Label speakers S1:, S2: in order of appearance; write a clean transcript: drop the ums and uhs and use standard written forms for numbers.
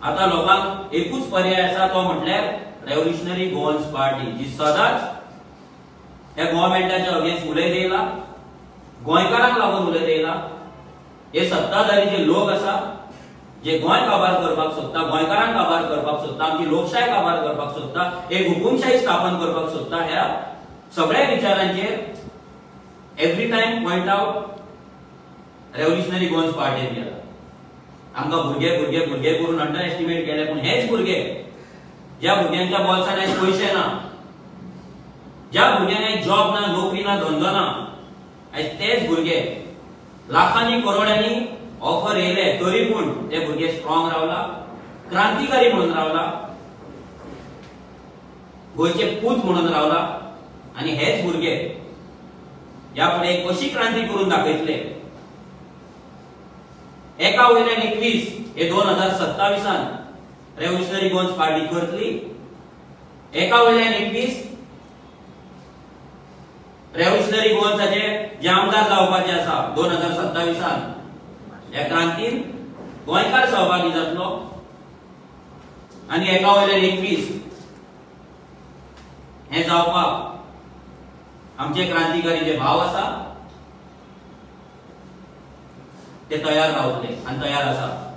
S1: आता लोकांक एकूच पर्याय आसा तो म्हटल्यार रेव्होल्युशनरी गोवन्स पार्टी, जी सदांच ह्या गव्हर्नमेंटाच्या अगेन्स्ट उलयत येयला, गोंयकारांक लागून उलयत येयला। हे सत्ताधारी जे लोक आसा, जे गोंय काबार करपाक सोदता, गोंयकारांक काबार करपाक सोदता, आमची लोकशाय काबार करपाक सोदता, एक हुकुमशाही स्थापन करपाक सोदता, ह्या सगळ्या विचारांचेर every time point out revolutionary Goans पार्टीन केला। आमकां भुरगे भुरगे भुरगे करून अंडर एस्टिमेट केले, पूण हेच भुरगे, ज्या भुरग्यांच्या बोल्सान आयज पयशे ना, ज्या भुरग्यांक आयज जॉब ना, नोकरी ना, धंदो ना, आयज तेच भुरगे लाखांनी करोडांनी ऑफर येयले तरी पूण ते भुरगे स्ट्रॉंग रावला, क्रांतिकारी म्हणून रावला, गोंयचे पूत म्हणून रावला। आणि हेच भुरगे ह्या फुडें एक अशी क्रांती करून दाखयतले, एका वयल्यान 21 हे 2027 रेव्होल्युशनरी गोवन्स पार्टी करतली, एका वयल्यान 21 रेव्होल्युशनरी गोवन्साचे जे आमदार जावपाचे आसा 2027 ह्या क्रांतीन गोंयकार सहभागी जातलो। आणि एका वयल्यान 21 हे जावपाक आमचे क्रांतिकारी जे भाव आसा ते तयार रावतले आणि तयार आसा।